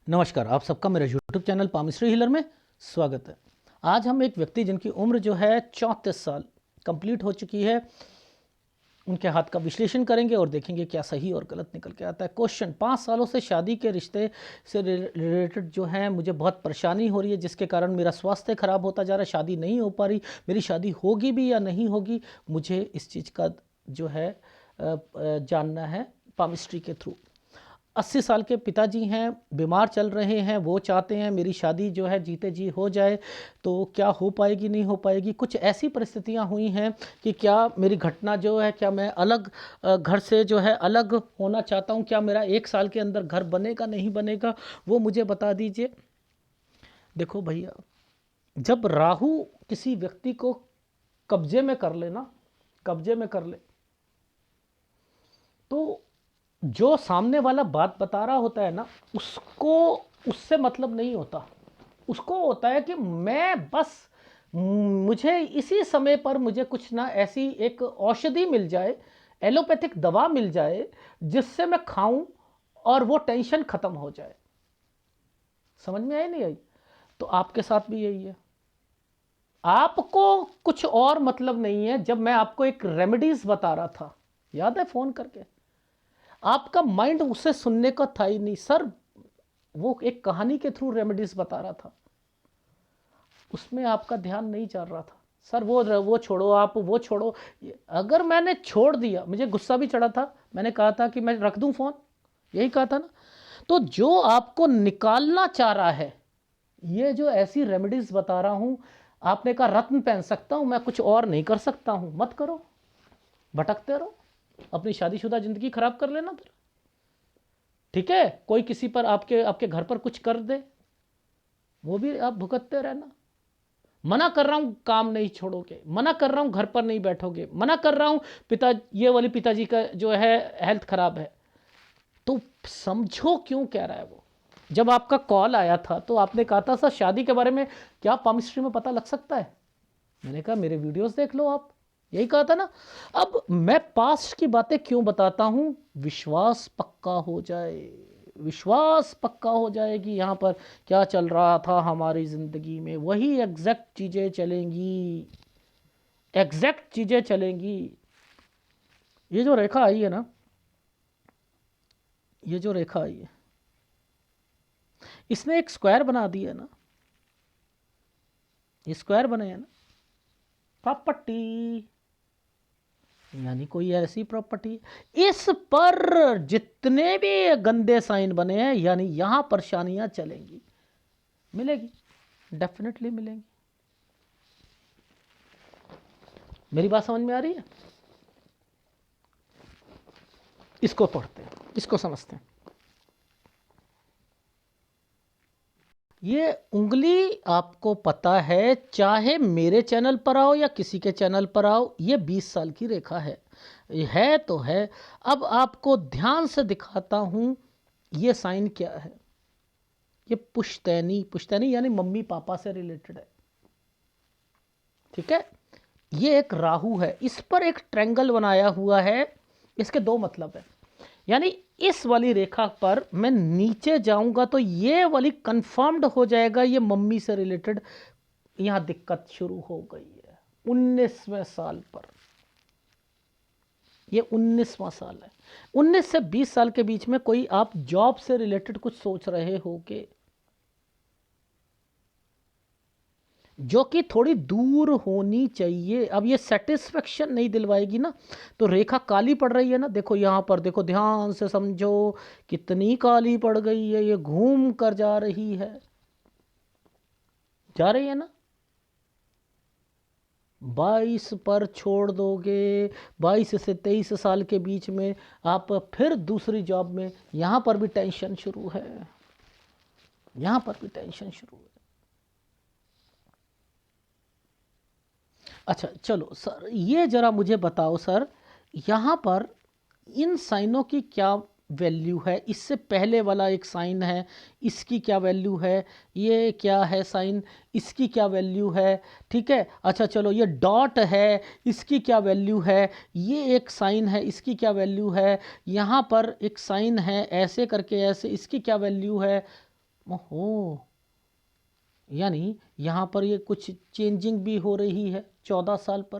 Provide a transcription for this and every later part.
नमस्कार, आप सबका मेरे यूट्यूब चैनल पामिस्ट्री हीलर में स्वागत है। आज हम एक व्यक्ति जिनकी उम्र जो है 34 साल कंप्लीट हो चुकी है, उनके हाथ का विश्लेषण करेंगे और देखेंगे क्या सही और गलत निकल के आता है। क्वेश्चन: 5 सालों से शादी के रिश्ते से रिलेटेड जो है मुझे बहुत परेशानी हो रही है, जिसके कारण मेरा स्वास्थ्य खराब होता जा रहा है, शादी नहीं हो पा रही, मेरी शादी होगी भी या नहीं होगी, मुझे इस चीज़ का जो है जानना है पामिस्ट्री के थ्रू। 80 साल के पिताजी हैं, बीमार चल रहे हैं, वो चाहते हैं मेरी शादी जो है जीते जी हो जाए, तो क्या हो पाएगी नहीं हो पाएगी। कुछ ऐसी परिस्थितियां हुई हैं कि क्या मेरी घटना जो है, क्या मैं अलग घर से जो है अलग होना चाहता हूं, क्या मेरा 1 साल के अंदर घर बनेगा नहीं बनेगा, वो मुझे बता दीजिए। देखो भैया, जब राहु किसी व्यक्ति को कब्जे में कर ले ना, कब्जे में कर ले, तो जो सामने वाला बात बता रहा होता है ना, उसको उससे मतलब नहीं होता। उसको होता है कि मैं बस मुझे इसी समय पर मुझे कुछ ना ऐसी एक औषधि मिल जाए, एलोपैथिक दवा मिल जाए, जिससे मैं खाऊं और वो टेंशन खत्म हो जाए। समझ में आई नहीं आई? तो आपके साथ भी यही है। आपको कुछ और मतलब नहीं है। जब मैं आपको एक रेमेडीज बता रहा था, याद है, फोन करके, आपका माइंड उसे सुनने का था ही नहीं सर। वो एक कहानी के थ्रू रेमेडीज बता रहा था, उसमें आपका ध्यान नहीं चल रहा था। सर वो छोड़ो, आप वो छोड़ो। अगर मैंने छोड़ दिया, मुझे गुस्सा भी चढ़ा था, मैंने कहा था कि मैं रख दूं फोन, यही कहा था ना। तो जो आपको निकालना चाह रहा है, ये जो ऐसी रेमेडीज बता रहा हूं, आपने कहा रत्न पहन सकता हूं मैं, कुछ और नहीं कर सकता हूं, मत करो, भटकते रहो, अपनी शादीशुदा जिंदगी खराब कर लेना फिर। ठीक है, कोई किसी पर आपके आपके घर पर कुछ कर दे, वो भी आप भुगतते रहना। मना कर रहा हूं, काम नहीं छोड़ोगे, मना कर रहा हूं, घर पर नहीं बैठोगे, मना कर रहा हूं, ये वाली पिताजी का जो है हेल्थ खराब है, तो समझो क्यों कह रहा है वो। जब आपका कॉल आया था तो आपने कहा था सर शादी के बारे में क्या पामिस्ट्री में पता लग सकता है। मैंने कहा मेरे वीडियोस देख लो आप, यही कहा था ना। अब मैं पास्ट की बातें क्यों बताता हूं? विश्वास पक्का हो जाए, विश्वास पक्का हो जाए कि यहाँ पर क्या चल रहा था हमारी ज़िंदगी में, वही एग्जैक्ट चीज़ें चलेंगी, एग्जैक्ट चीज़ें चलेंगी। ये जो रेखा आई है ना, ये जो रेखा आई है, इसने एक स्क्वायर बना दिया है ना, ये स्क्वायर बने हैं ना, प्रॉपर्टी, यानी कोई ऐसी प्रॉपर्टी, इस पर जितने भी गंदे साइन बने हैं, यानी यहां परेशानियां चलेंगी, मिलेगी, डेफिनेटली मिलेंगी। मेरी बात समझ में आ रही है? इसको पढ़ते हैं, इसको समझते हैं। ये उंगली आपको पता है, चाहे मेरे चैनल पर आओ या किसी के चैनल पर आओ, ये 20 साल की रेखा है तो है। अब आपको ध्यान से दिखाता हूं, ये साइन क्या है। ये पुश्तैनी, पुश्तैनी यानी मम्मी पापा से रिलेटेड है, ठीक है। ये एक राहु है, इस पर एक ट्रायंगल बनाया हुआ है, इसके दो मतलब है। यानी इस वाली रेखा पर मैं नीचे जाऊंगा तो ये वाली कंफर्म्ड हो जाएगा, ये मम्मी से रिलेटेड यहां दिक्कत शुरू हो गई है 19वें साल पर। ये 19वां साल है। 19 से 20 साल के बीच में कोई आप जॉब से रिलेटेड कुछ सोच रहे हो कि जो कि थोड़ी दूर होनी चाहिए। अब ये सेटिस्फेक्शन नहीं दिलवाएगी ना, तो रेखा काली पड़ रही है ना, देखो यहां पर, देखो ध्यान से समझो कितनी काली पड़ गई है, ये घूम कर जा रही है, जा रही है ना। 22 पर छोड़ दोगे, 22 से 23 साल के बीच में आप फिर दूसरी जॉब में, यहां पर भी टेंशन शुरू है, यहां पर भी टेंशन शुरू है। अच्छा चलो सर, ये जरा मुझे बताओ सर, यहाँ पर इन साइनों की क्या वैल्यू है? इससे पहले वाला एक साइन है, इसकी क्या वैल्यू है? ये क्या है साइन, इसकी क्या वैल्यू है? ठीक है, अच्छा चलो, ये डॉट है, इसकी क्या वैल्यू है? ये एक साइन है, इसकी क्या वैल्यू है? यहाँ पर एक साइन है ऐसे करके, ऐसे, इसकी क्या वैल्यू है? ओहो, यानी यहाँ पर ये कुछ चेंजिंग भी हो रही है 14 साल पर,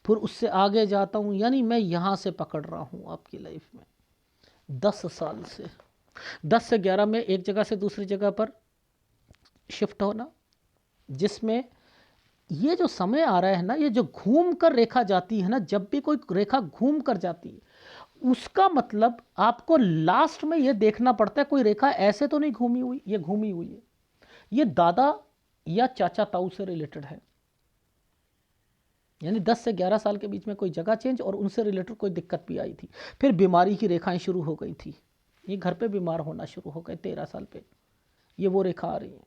फिर उससे आगे जाता हूँ, यानी मैं यहाँ से पकड़ रहा हूँ आपकी लाइफ में 10 साल से, 10 से 11 में एक जगह से दूसरी जगह पर शिफ्ट होना, जिसमें ये जो समय आ रहा है ना, ये जो घूम कर रेखा जाती है ना, जब भी कोई रेखा घूम कर जाती है उसका मतलब आपको लास्ट में ये देखना पड़ता है कोई रेखा ऐसे तो नहीं घूमी हुई, ये घूमी हुई है, ये दादा या चाचा ताऊ से रिलेटेड है। यानी 10 से 11 साल के बीच में कोई जगह चेंज और उनसे रिलेटेड कोई दिक्कत भी आई थी, फिर बीमारी की रेखाएं शुरू हो गई थी, ये घर पे बीमार होना शुरू हो गए 13 साल पे, ये वो रेखा आ रही है।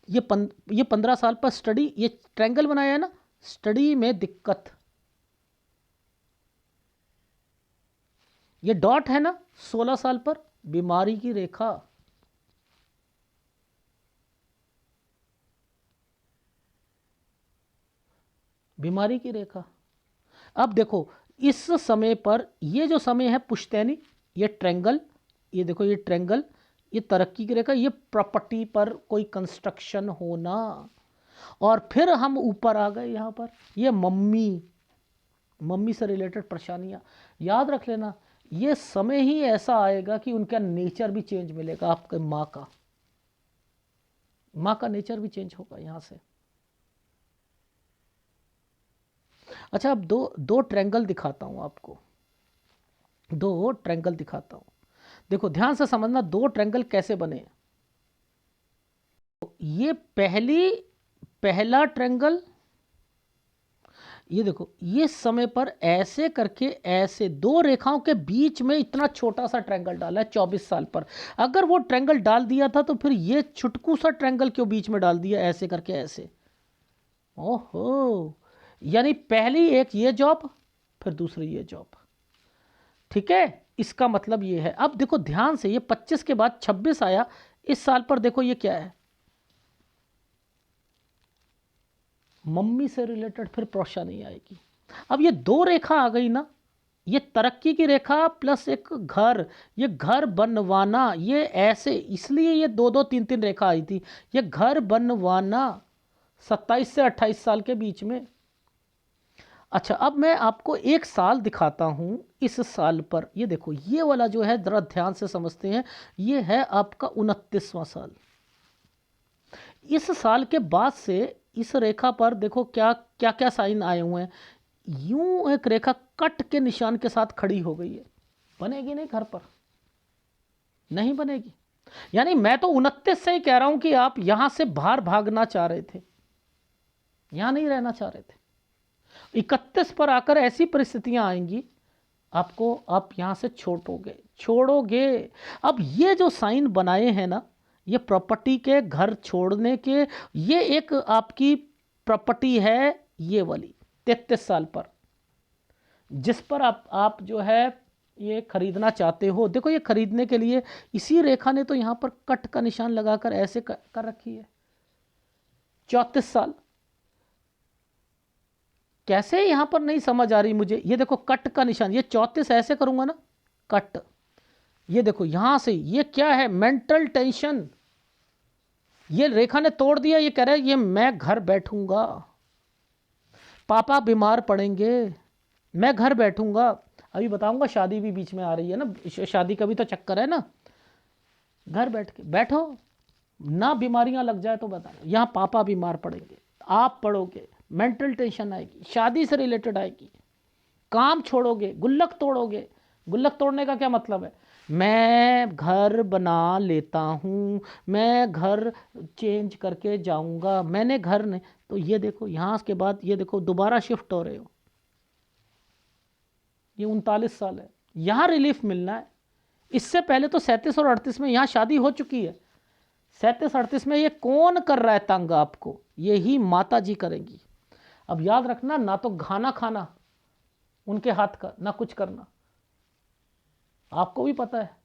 ये 15 साल पर स्टडी, ये ट्रायंगल बनाया है ना, स्टडी में दिक्कत, ये डॉट है ना 16 साल पर बीमारी की रेखा, बीमारी की रेखा। अब देखो इस समय पर, ये जो समय है पुश्तैनी, ये ट्रायंगल, ये देखो ये ट्रायंगल, ये तरक्की की रेखा, ये प्रॉपर्टी पर कोई कंस्ट्रक्शन होना, और फिर हम ऊपर आ गए यहाँ पर, ये मम्मी से रिलेटेड परेशानियाँ। याद रख लेना, ये समय ही ऐसा आएगा कि उनका नेचर भी चेंज मिलेगा, आपके माँ का नेचर भी चेंज होगा यहाँ से। अच्छा, अब दो ट्रायंगल दिखाता हूँ आपको, दो ट्रायंगल दिखाता हूँ, देखो ध्यान से समझना दो ट्रायंगल कैसे बने। ये पहला ट्रायंगल, ये देखो ये समय पर ऐसे करके, ऐसे दो रेखाओं के बीच में इतना छोटा सा ट्रायंगल डाला है 24 साल पर। अगर वो ट्रायंगल डाल दिया था तो फिर ये छुटकू सा ट्रायंगल क्यों बीच में डाल दिया, ऐसे करके ऐसे। ओहो, यानी पहली एक ये जॉब, फिर दूसरी ये जॉब, ठीक है, इसका मतलब ये है। अब देखो ध्यान से, ये 25 के बाद 26 आया, इस साल पर देखो ये क्या है, मम्मी से रिलेटेड फिर परेशानी आएगी। अब ये दो रेखा आ गई ना, ये तरक्की की रेखा प्लस एक घर, ये घर बनवाना, ये ऐसे, इसलिए ये दो दो तीन तीन रेखा आई थी, ये घर बनवाना 27 से 28 साल के बीच में। अच्छा, अब मैं आपको एक साल दिखाता हूं, इस साल पर ये देखो, ये वाला जो है जरा ध्यान से समझते हैं, ये है आपका 29वां साल। इस साल के बाद से इस रेखा पर देखो क्या क्या क्या साइन आए हुए हैं, यूं एक रेखा कट के निशान के साथ खड़ी हो गई है, बनेगी नहीं घर पर, नहीं बनेगी। यानी मैं तो 29 से ही कह रहा हूं कि आप यहां से बाहर भागना चाह रहे थे, यहां नहीं रहना चाह रहे थे, 31 पर आकर ऐसी परिस्थितियां आएंगी आपको, आप यहां से छोड़ोगे। अब ये जो साइन बनाए हैं ना, ये प्रॉपर्टी के, घर छोड़ने के, ये एक आपकी प्रॉपर्टी है, ये वाली 33 साल पर, जिस पर आप जो है ये खरीदना चाहते हो। देखो ये खरीदने के लिए इसी रेखा ने तो यहां पर कट का निशान लगाकर ऐसे कर रखी है। 34 साल, कैसे यहां पर नहीं समझ आ रही मुझे, ये देखो कट का निशान, ये 34 ऐसे करूंगा ना, कट, ये देखो यहां से, ये क्या है, मेंटल टेंशन, ये रेखा ने तोड़ दिया, ये कह रहा है ये मैं घर बैठूंगा, पापा बीमार पड़ेंगे, मैं घर बैठूंगा। अभी बताऊंगा, शादी भी बीच में आ रही है ना, शादी का भी तो चक्कर है ना, घर बैठो ना, बीमारियां लग जाए तो बता, यहां पापा बीमार पड़ेंगे, आप पढ़ोगे, मेंटल टेंशन आएगी, शादी से रिलेटेड आएगी, काम छोड़ोगे, गुल्लक तोड़ोगे। गुल्लक तोड़ने का क्या मतलब है, मैं घर बना लेता हूँ, मैं घर चेंज करके जाऊंगा, मैंने घर नहीं, तो ये देखो यहाँ के बाद ये देखो दोबारा शिफ्ट हो रहे हो, ये 39 साल है, यहाँ रिलीफ मिलना है। इससे पहले तो 37 और 38 में यहाँ शादी हो चुकी है, 37-38 में ये कौन कर रहा है तंग आपको, यही माता जी करेंगी। अब याद रखना, ना तो खाना खाना उनके हाथ का, ना कुछ करना, आपको भी पता है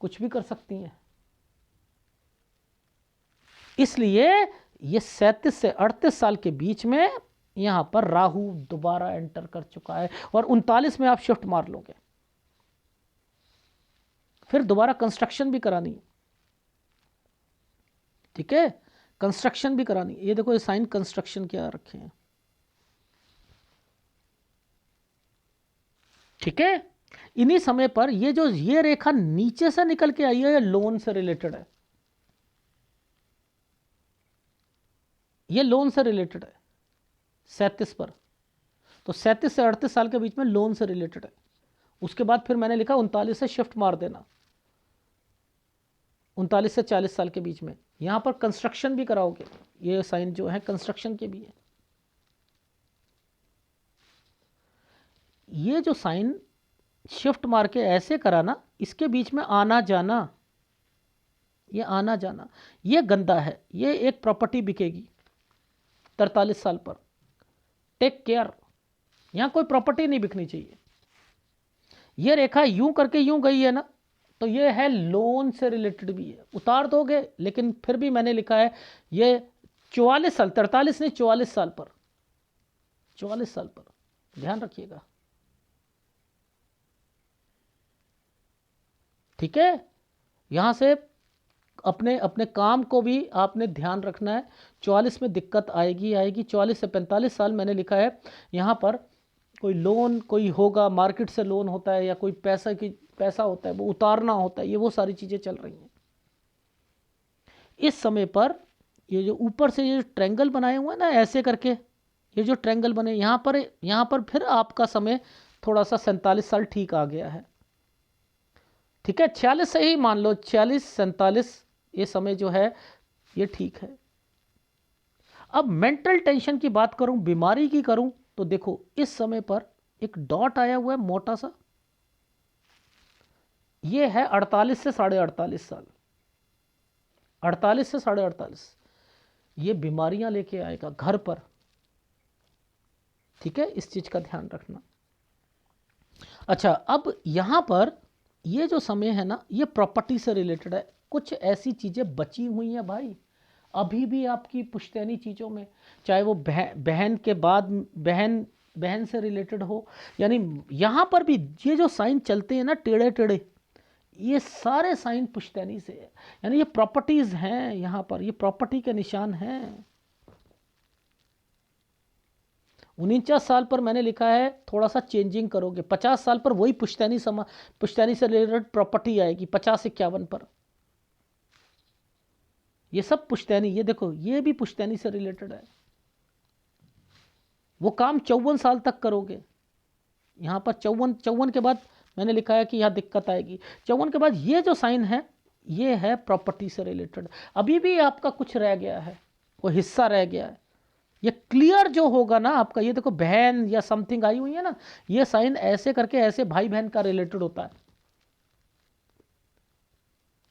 कुछ भी कर सकती हैं। इसलिए ये 37 से 38 साल के बीच में यहां पर राहु दोबारा एंटर कर चुका है, और 39 में आप शिफ्ट मार लोगे। फिर दोबारा कंस्ट्रक्शन भी करानी है, ठीक है, कंस्ट्रक्शन भी करानी है। ये देखो ये साइन कंस्ट्रक्शन क्या रखे हैं, ठीक है। इन्हीं समय पर ये रेखा नीचे से निकल के आई है, ये लोन से रिलेटेड है, ये लोन से रिलेटेड है 37 पर। तो 37 से 38 साल के बीच में लोन से रिलेटेड है। उसके बाद फिर मैंने लिखा 39 से शिफ्ट मार देना, 39 से 40 साल के बीच में। यहां पर कंस्ट्रक्शन भी कराओगे, ये साइन जो है कंस्ट्रक्शन के भी है। ये जो साइन शिफ्ट मार के ऐसे कराना, इसके बीच में आना जाना, ये आना जाना, ये गंदा है। ये एक प्रॉपर्टी बिकेगी 43 साल पर, टेक केयर। यहां कोई प्रॉपर्टी नहीं बिकनी चाहिए। ये रेखा यूं करके यूं गई है ना, तो ये है लोन से रिलेटेड भी है, उतार दोगे। लेकिन फिर भी मैंने लिखा है ये 44 साल, 43 नहीं 44 साल पर, 44 साल पर ध्यान रखिएगा, ठीक है। यहां से अपने अपने काम को भी आपने ध्यान रखना है। 44 में दिक्कत आएगी आएगी। 44 से 45 साल मैंने लिखा है यहां पर कोई लोन कोई होगा, मार्केट से लोन होता है या कोई पैसा होता है वो उतारना होता है, ये वो सारी चीज़ें चल रही हैं इस समय पर। ये जो ऊपर से ये ट्रायंगल बनाए हुए हैं ना ऐसे करके, ये जो ट्रायंगल बने यहाँ पर फिर आपका समय थोड़ा सा 47 साल ठीक आ गया है, ठीक है। 46 से ही मान लो, 46 47 ये समय जो है ये ठीक है। अब मेंटल टेंशन की बात करूं, बीमारी की करूं, तो देखो इस समय पर एक डॉट आया हुआ है मोटा सा, ये है 48 से 48.5 साल, 48 से 48.5, ये बीमारियां लेके आएगा घर पर, ठीक है। इस चीज का ध्यान रखना। अच्छा, अब यहां पर ये जो समय है ना, ये प्रॉपर्टी से रिलेटेड है। कुछ ऐसी चीजें बची हुई हैं भाई अभी भी आपकी पुश्तैनी चीज़ों में, चाहे वो बहन के बाद बहन से रिलेटेड हो। यानी यहाँ पर भी ये जो साइन चलते हैं ना टेढ़े टेढ़े, ये सारे साइन पुश्तैनी से है। यानी ये प्रॉपर्टीज़ हैं यहाँ पर, ये प्रॉपर्टी के निशान हैं। 49 साल पर मैंने लिखा है थोड़ा सा चेंजिंग करोगे। 50 साल पर वही पुश्तैनी से रिलेटेड प्रॉपर्टी आएगी। 50-51 पर ये सब पुश्तैनी, ये देखो ये भी पुश्तैनी से रिलेटेड है। वो काम 54 साल तक करोगे। यहाँ पर 54 के बाद मैंने लिखा है कि यहाँ दिक्कत आएगी। 54 के बाद ये जो साइन है ये है प्रॉपर्टी से रिलेटेड। अभी भी आपका कुछ रह गया है, वो हिस्सा रह गया है। ये क्लियर जो होगा ना आपका, ये देखो बहन या समथिंग आई हुई है ना, ये साइन ऐसे करके ऐसे भाई बहन का रिलेटेड होता है।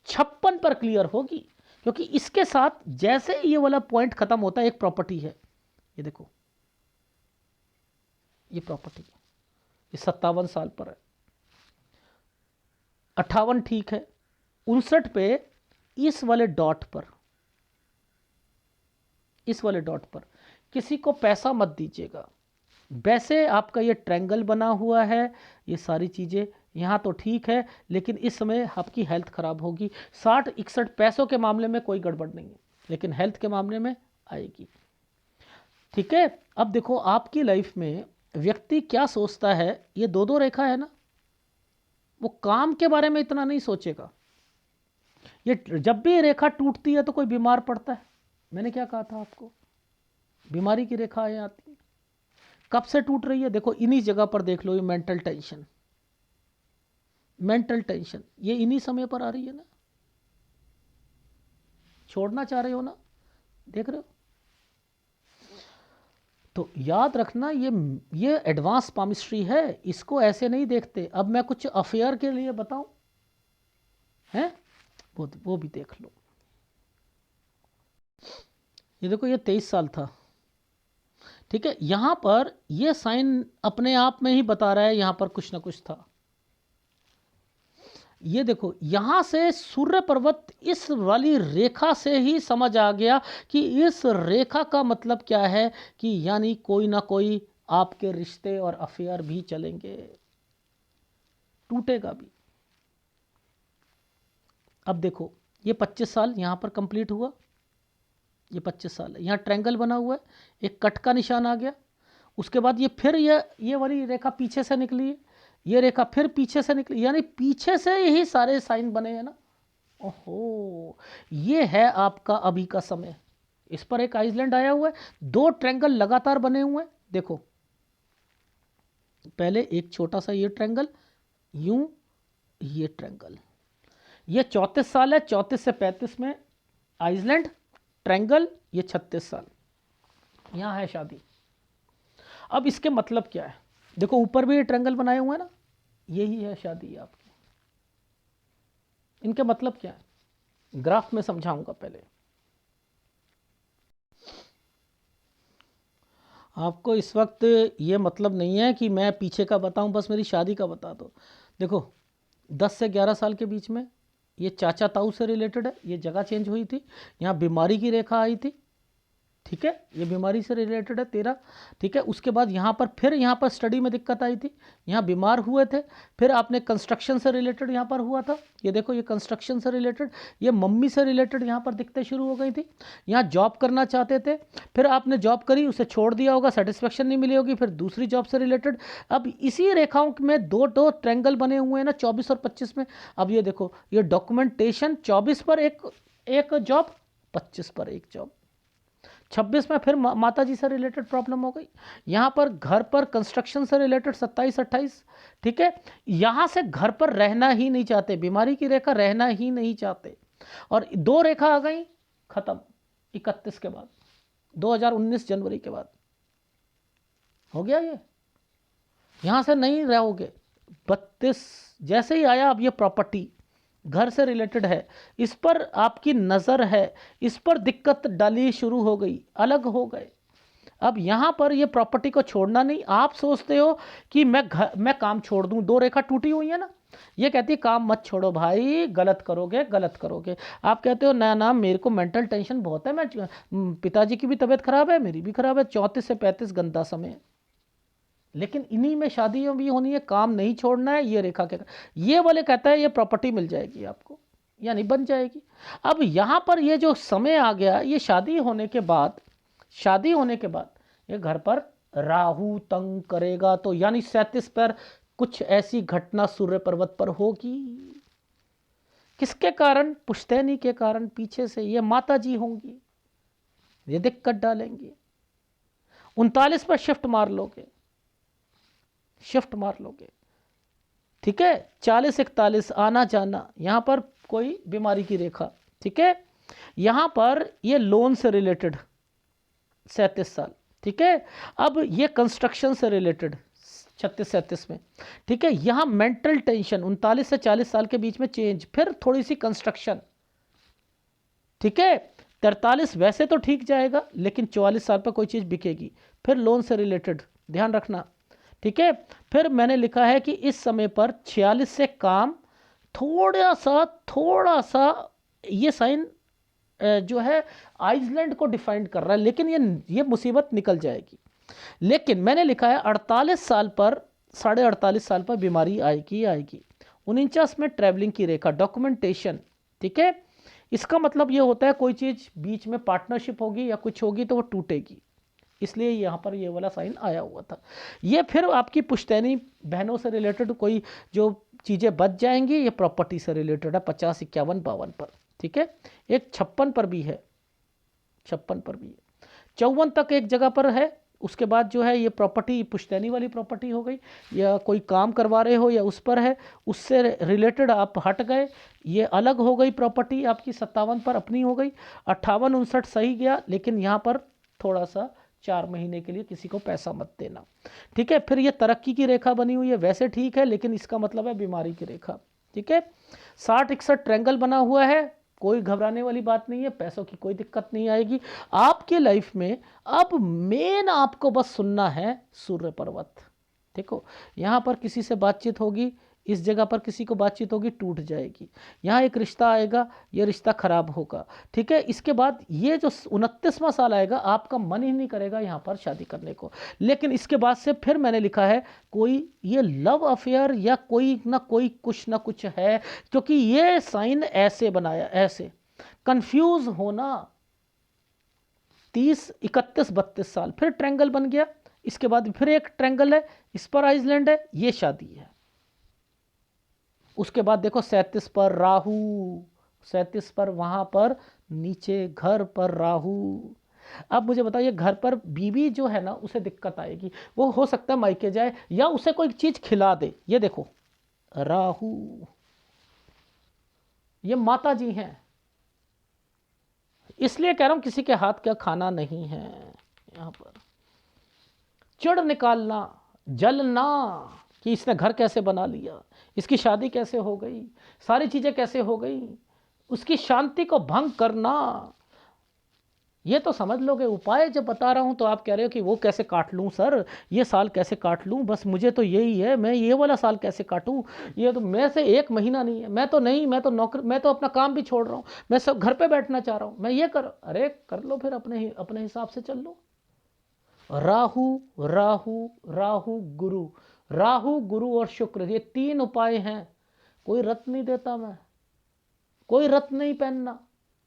56 पर क्लियर होगी, क्योंकि इसके साथ जैसे ये वाला पॉइंट खत्म होता है एक प्रॉपर्टी है। ये देखो ये प्रॉपर्टी है, ये 57 साल पर है। 58 ठीक है। 59 पे इस वाले डॉट पर, इस वाले डॉट पर किसी को पैसा मत दीजिएगा। वैसे आपका ये ट्रायंगल बना हुआ है, ये सारी चीज़ें यहाँ तो ठीक है, लेकिन इस समय आपकी हेल्थ ख़राब होगी। 60-61 पैसों के मामले में कोई गड़बड़ नहीं है, लेकिन हेल्थ के मामले में आएगी, ठीक है। अब देखो आपकी लाइफ में व्यक्ति क्या सोचता है, ये दो रेखा है ना, वो काम के बारे में इतना नहीं सोचेगा। ये जब भी रेखा टूटती है तो कोई बीमार पड़ता है। मैंने क्या कहा था आपको, बीमारी की रेखाएं आती हैं। कब से टूट रही है, देखो इन्हीं जगह पर देख लो। ये मेंटल टेंशन, मेंटल टेंशन ये इन्हीं समय पर आ रही है ना, छोड़ना चाह रहे हो ना, देख रहे हो। तो याद रखना ये एडवांस पामिस्ट्री है, इसको ऐसे नहीं देखते। अब मैं कुछ अफेयर के लिए बताऊं हैं, वो भी देख लो। ये देखो ये 23 साल था, ठीक है। यहां पर ये साइन अपने आप में ही बता रहा है यहां पर कुछ ना कुछ था। ये देखो यहां से सूर्य पर्वत इस वाली रेखा से ही समझ आ गया कि इस रेखा का मतलब क्या है, कि यानी कोई ना कोई आपके रिश्ते और अफेयर भी चलेंगे, टूटेगा भी। अब देखो ये 25 साल यहाँ पर कंप्लीट हुआ, ये 25 साल है, यहाँ ट्रायंगल बना हुआ है, एक कट का निशान आ गया, उसके बाद ये फिर ये वाली रेखा पीछे से निकली है, ये रेखा फिर पीछे से निकली, यानी पीछे से यही सारे साइन बने हैं ना। ओहो, ये है आपका अभी का समय। इस पर एक आइसलैंड आया हुआ है, 2 ट्रायंगल लगातार बने हुए हैं। देखो पहले एक छोटा सा ये ट्रायंगल, यूं ये ट्रायंगल, ये 34 साल है, 34 से 35 में आइसलैंड ट्रायंगल, ये 36 साल, यहाँ है शादी। अब इसके मतलब क्या है, देखो ऊपर भी ये ट्रायंगल बनाए हुए हैं ना, यही है शादी आपकी। इनके मतलब क्या है, ग्राफ में समझाऊंगा। पहले आपको इस वक्त ये मतलब नहीं है कि मैं पीछे का बताऊं, बस मेरी शादी का बता दो। देखो 10 से 11 साल के बीच में ये चाचा ताऊ से रिलेटेड है, ये जगह चेंज हुई थी, यहाँ बीमारी की रेखा आई थी, ठीक है, ये बीमारी से रिलेटेड है 13, ठीक है। उसके बाद यहाँ पर फिर यहाँ पर स्टडी में दिक्कत आई थी, यहाँ बीमार हुए थे, फिर आपने कंस्ट्रक्शन से रिलेटेड यहाँ पर हुआ था, ये देखो ये कंस्ट्रक्शन से रिलेटेड, ये मम्मी से रिलेटेड यहाँ पर दिक्कतें शुरू हो गई थी, यहाँ जॉब करना चाहते थे, फिर आपने जॉब करी, उसे छोड़ दिया होगा, सेटिस्फेक्शन नहीं मिली होगी, फिर दूसरी जॉब से रिलेटेड। अब इसी रेखाओं में दो दो ट्रैंगल बने हुए हैं ना, 24 और 25 में। अब ये देखो ये डॉक्यूमेंटेशन, 24 पर एक जॉब, 25 पर एक जॉब, 26 में फिर माता जी से रिलेटेड प्रॉब्लम हो गई, यहाँ पर घर पर कंस्ट्रक्शन से रिलेटेड 27 28, ठीक है। यहाँ से घर पर रहना ही नहीं चाहते, बीमारी की रेखा, रहना ही नहीं चाहते, और 2 रेखा आ गई खत्म 31 के बाद, 2019 जनवरी के बाद हो गया ये, यहाँ से नहीं रहोगे। 32 जैसे ही आया, अब ये प्रॉपर्टी घर से रिलेटेड है, इस पर आपकी नज़र है, इस पर दिक्कत डाली शुरू हो गई, अलग हो गए। अब यहाँ पर ये प्रॉपर्टी को छोड़ना नहीं, आप सोचते हो कि मैं काम छोड़ दूँ, 2 रेखा टूटी हुई है ना, ये कहती है काम मत छोड़ो भाई, गलत करोगे गलत करोगे। आप कहते हो ना ना मेरे को मेंटल टेंशन बहुत है, मैं पिताजी की भी तबीयत खराब है, मेरी भी खराब है, 34 से 35 गंदा समय, लेकिन इन्हीं में शादियों भी होनी है, काम नहीं छोड़ना है, ये रेखा के। ये वाले कहता है ये प्रॉपर्टी मिल जाएगी आपको, यानी बन जाएगी। अब यहाँ पर ये जो समय आ गया, ये शादी होने के बाद, शादी होने के बाद ये घर पर राहु तंग करेगा, तो यानी 37 पर कुछ ऐसी घटना सूर्य पर्वत पर होगी। किसके कारण, पुश्तैनी के कारण, पीछे से ये माता जी होंगी, ये दिक्कत डालेंगी। 39 पर शिफ्ट मार लोगे, शिफ्ट मार लोगे, ठीक है। 40 41 आना जाना, यहां पर कोई बीमारी की रेखा, ठीक है। यहां पर ये लोन से रिलेटेड 37 साल, ठीक है। अब ये कंस्ट्रक्शन से रिलेटेड 36 37 में, ठीक है। यहां मेंटल टेंशन 39 से 40 साल के बीच में चेंज, फिर थोड़ी सी कंस्ट्रक्शन, ठीक है। 43 वैसे तो ठीक जाएगा, लेकिन 44 साल पर कोई चीज़ बिकेगी, फिर लोन से रिलेटेड ध्यान रखना, ठीक है। फिर मैंने लिखा है कि इस समय पर 46 से काम थोड़ा सा ये साइन जो है आइसलैंड को डिफाइन कर रहा है, लेकिन ये मुसीबत निकल जाएगी। लेकिन मैंने लिखा है 48 साल पर, 48.5 साल पर बीमारी आएगी। 49 में ट्रैवलिंग की रेखा, डॉक्यूमेंटेशन, ठीक है। इसका मतलब ये होता है कोई चीज़ बीच में पार्टनरशिप होगी या कुछ होगी तो वो टूटेगी, इसलिए यहाँ पर ये वाला साइन आया हुआ था। ये फिर आपकी पुश्तैनी बहनों से रिलेटेड कोई जो चीज़ें बच जाएंगी, ये प्रॉपर्टी से रिलेटेड है 50 51 52 पर, ठीक है। एक 56 पर भी है, 56 पर भी है, 54 तक एक जगह पर है। उसके बाद जो है ये प्रॉपर्टी पुश्तैनी वाली प्रॉपर्टी हो गई, या कोई काम करवा रहे हो या उस पर है, उससे रिलेटेड आप हट गए, ये अलग हो गई प्रॉपर्टी आपकी। 57 पर अपनी हो गई, 58 59 सही गया, लेकिन यहाँ पर थोड़ा सा 4 महीने के लिए किसी को पैसा मत देना, ठीक है। फिर ये तरक्की की रेखा बनी हुई है, वैसे ठीक है, लेकिन इसका मतलब है बीमारी की रेखा, ठीक है। 60 61 ट्रैंगल बना हुआ है, कोई घबराने वाली बात नहीं है, पैसों की कोई दिक्कत नहीं आएगी आपके लाइफ में। अब मेन आपको बस सुनना है सूर्य पर्वत, देखो यहाँ पर किसी से बातचीत होगी, इस जगह पर किसी को बातचीत होगी, टूट जाएगी। यहाँ एक रिश्ता आएगा, ये रिश्ता खराब होगा। ठीक है, इसके बाद ये जो 29वां साल आएगा, आपका मन ही नहीं करेगा यहाँ पर शादी करने को। लेकिन इसके बाद से फिर मैंने लिखा है कोई ये लव अफेयर या कोई ना कोई कुछ ना कुछ है, क्योंकि ये साइन ऐसे बनाया, ऐसे कंफ्यूज होना। 30, 31, 32 साल फिर ट्रायंगल बन गया। इसके बाद फिर एक ट्रायंगल है, इस पर आइसलैंड है, ये शादी है। उसके बाद देखो 37 पर राहु, 37 पर वहां पर नीचे घर पर राहु। अब मुझे बताइए, घर पर बीवी जो है ना, उसे दिक्कत आएगी। वो हो सकता है मायके जाए या उसे कोई चीज खिला दे। ये देखो राहु, ये माता जी हैं, इसलिए कह रहा हूं किसी के हाथ का खाना नहीं है। यहां पर चिढ़ निकालना, जलना कि इसने घर कैसे बना लिया, इसकी शादी कैसे हो गई, सारी चीजें कैसे हो गई, उसकी शांति को भंग करना। ये तो समझ लोगे उपाय जब बता रहा हूं तो आप कह रहे हो कि वो कैसे काट लूं सर, ये साल कैसे काट लूं, बस मुझे तो यही है, मैं ये वाला साल कैसे काटूं, ये तो मैं से 1 महीना नहीं है, मैं तो नहीं, मैं तो नौकरी, मैं तो अपना काम भी छोड़ रहा हूं, मैं सब घर पे बैठना चाह रहा हूं, मैं ये कर। अरे कर लो फिर, अपने हिसाब से चल लो। राहु राहु राहु गुरु, राहु गुरु और शुक्र, ये 3 उपाय हैं। कोई रत्न नहीं देता मैं, कोई रत्न नहीं पहनना।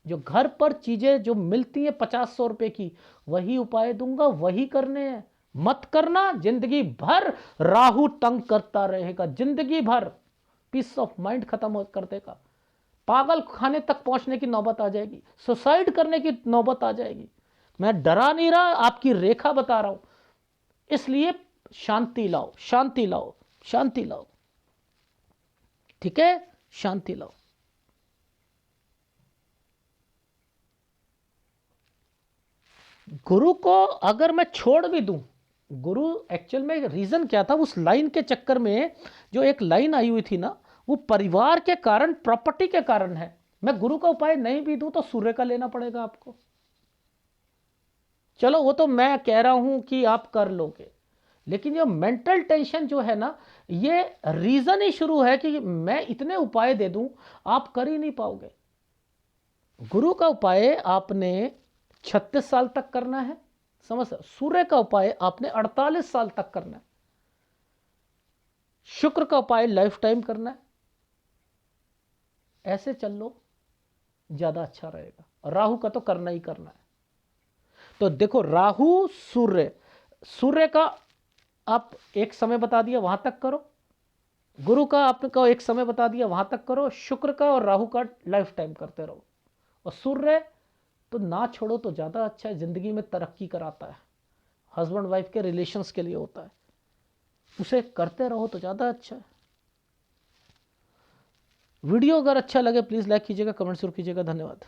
जो घर पर चीजें जो मिलती है 50-100 रुपए की, वही उपाय दूंगा, वही करने हैं। मत करना, जिंदगी भर राहु तंग करता रहेगा, जिंदगी भर पीस ऑफ माइंड खत्म कर देगा। पागल खाने तक पहुंचने की नौबत आ जाएगी, सुसाइड करने की नौबत आ जाएगी। मैं डरा नहीं रहा, आपकी रेखा बता रहा हूं। इसलिए शांति लाओ, शांति लाओ, शांति लाओ। ठीक है, शांति लाओ। गुरु को अगर मैं छोड़ भी दूं, गुरु एक्चुअल में रीजन क्या था, उस लाइन के चक्कर में जो एक लाइन आई हुई थी ना, वो परिवार के कारण, प्रॉपर्टी के कारण है। मैं गुरु का उपाय नहीं भी दूं तो सूर्य का लेना पड़ेगा आपको। चलो वो तो मैं कह रहा हूं कि आप कर लोगे, लेकिन ये मेंटल टेंशन जो है ना, ये रीजन ही शुरू है कि मैं इतने उपाय दे दूं, आप कर ही नहीं पाओगे। गुरु का उपाय आपने 36 साल तक करना है, समझ। सूर्य का उपाय आपने 48 साल तक करना है। शुक्र का उपाय लाइफ टाइम करना है। ऐसे चल लो, ज्यादा अच्छा रहेगा। राहु का तो करना ही करना है। तो देखो राहु सूर्य, सूर्य का आप एक समय बता दिया, वहां तक करो। गुरु का आपको एक समय बता दिया, वहां तक करो। शुक्र का और राहु का लाइफ टाइम करते रहो। और सूर्य तो ना छोड़ो तो ज़्यादा अच्छा है, ज़िंदगी में तरक्की कराता है, हस्बैंड वाइफ के रिलेशंस के लिए होता है, उसे करते रहो तो ज़्यादा अच्छा है। वीडियो अगर अच्छा लगे प्लीज़ लाइक कीजिएगा, कमेंट जरूर कीजिएगा। धन्यवाद।